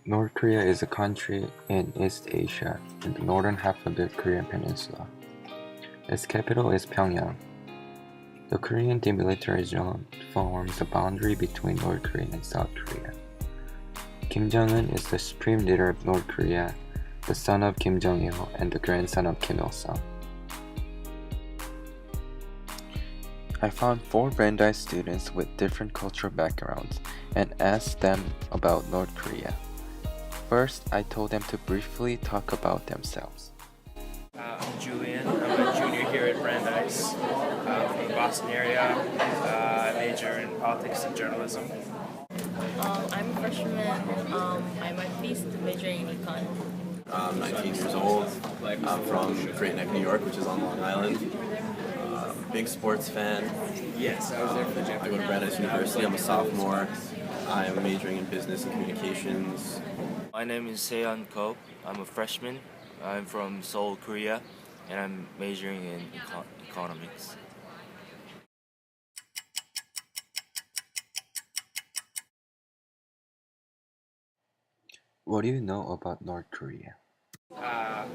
North Korea is a country in East Asia, in the northern half of the Korean peninsula. Its capital is Pyongyang. The Korean Demilitarized Zone forms the boundary between North Korea and South Korea. Kim Jong-un is the supreme leader of North Korea, the son of Kim Jong-il and the grandson of Kim Il-sung. I found 4 Brandeis students with different cultural backgrounds and asked them about North Korea. First, I told them to briefly talk about themselves. I'm Julian. I'm a junior here at Brandeis. From the Boston area. I major in politics and journalism. I'm a freshman. I'm at least majoring in econ. I'm 19 years old. I'm from Great Neck, New York, which is on Long Island. Big sports fan. Yes, I was there for the I go to Brandeis University. I'm a sophomore. I am majoring in business and communications. My name is Seon Ko. I'm a freshman. I'm from Seoul, Korea, and I'm majoring in economics. What do you know about North Korea? A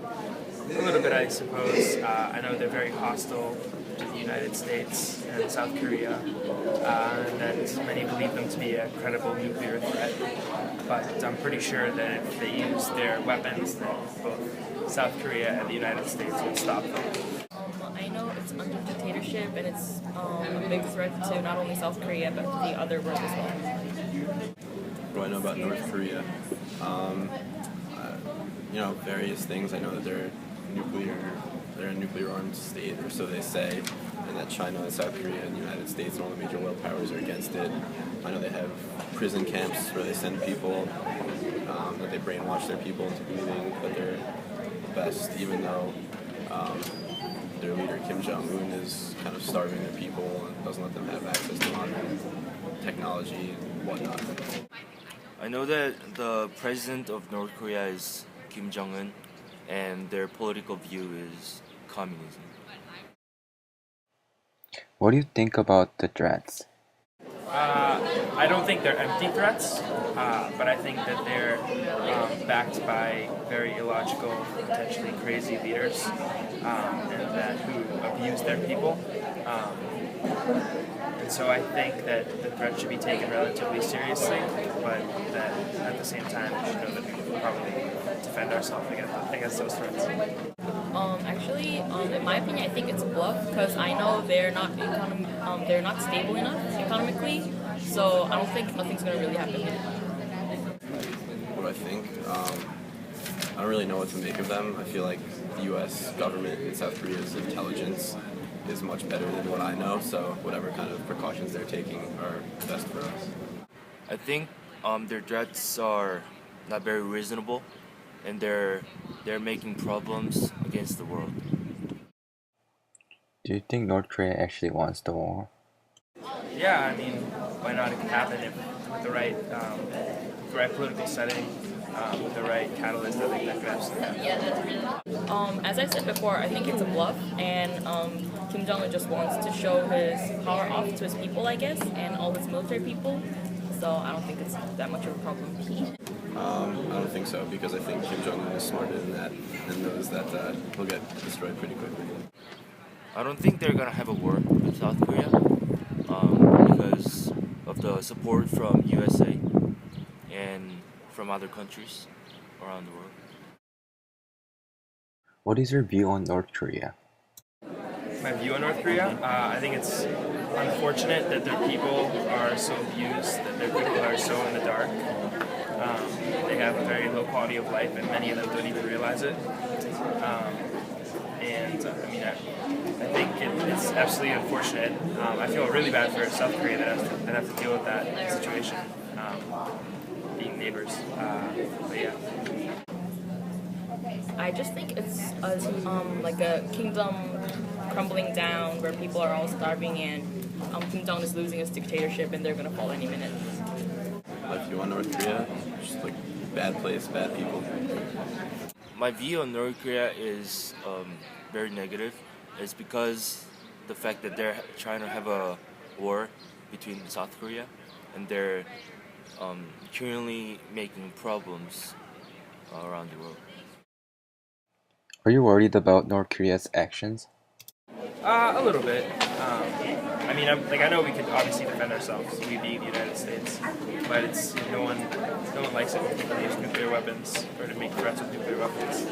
little bit, I suppose. I know they're very hostile to the United States and South Korea, and that many believe them to be a credible nuclear threat. But I'm pretty sure that if they use their weapons, that both South Korea and the United States would stop them. I know it's under dictatorship and it's a big threat to not only South Korea but the other world as well. What do I know about North Korea? Various things. I know that they're a nuclear armed state, or so they say, and that China and South Korea and the United States and all the major world powers are against it. I know they have prison camps where they send people, that they brainwash their people into believing that they're the best, even though their leader Kim Jong-un is kind of starving their people and doesn't let them have access to modern technology and whatnot. I know that the president of North Korea is Kim Jong-un, and their political view is communism. What do you think about the threats? I don't think they're empty threats, but I think that they're backed by very illogical, potentially crazy leaders, and who abuse their people. And so I think that the threat should be taken relatively seriously, but that at the same time we should know that we will probably defend ourselves against those threats. In my opinion, I think it's a bluff because I know they're not stable enough economically, so I don't think nothing's going to really happen. What do I think? I don't really know what to make of them. I feel like the U.S. government and South Korea's intelligence is much better than what I know, so whatever kind of precautions they're taking are best for us. I think their threats are not very reasonable, and they're making problems against the world. Do you think North Korea actually wants the war? Yeah, I mean, why not? It can happen if with the right political setting, with the right catalyst. I think that could absolutely happen. As I said before, I think it's a bluff, and Kim Jong-un just wants to show his power off to his people, I guess, and all his military people. So I don't think it's that much of a problem. I don't think so, because I think Kim Jong-un is smarter than that and knows that he'll get destroyed pretty quickly. I don't think they're gonna have a war with South Korea because of the support from USA and from other countries around the world. What is your view on North Korea? My view on North Korea, I think it's unfortunate that their people are so abused, that their people are so in the dark. They have a very low quality of life, and many of them don't even realize it. I think it's absolutely unfortunate. I feel really bad for South Korea that have to deal with that situation, being neighbors. But yeah. I just think it's like a kingdom crumbling down where people are all starving and Kim Jong is losing his dictatorship and they're gonna fall any minute. Like, you want North Korea? Just like bad place, bad people. My view on North Korea is very negative. It's because the fact that they're trying to have a war between South Korea, and they're currently making problems around the world. Are you worried about North Korea's actions? A little bit. I mean, I know we could obviously defend ourselves, we being the United States, but it's no one likes it when people use nuclear weapons or to make threats with nuclear weapons.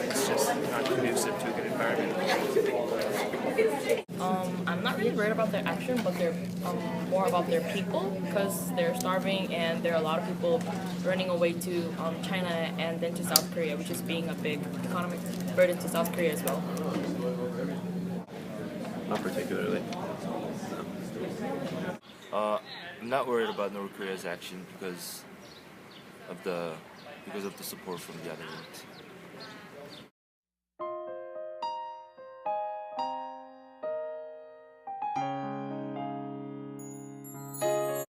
It's just not conducive to a good environment. I'm not really worried about their action, but they're more about their people because they're starving and there are a lot of people running away to China and then to South Korea, which is being a big economic burden to South Korea as well. Not particularly. I'm not worried about North Korea's action because of the support from the other end.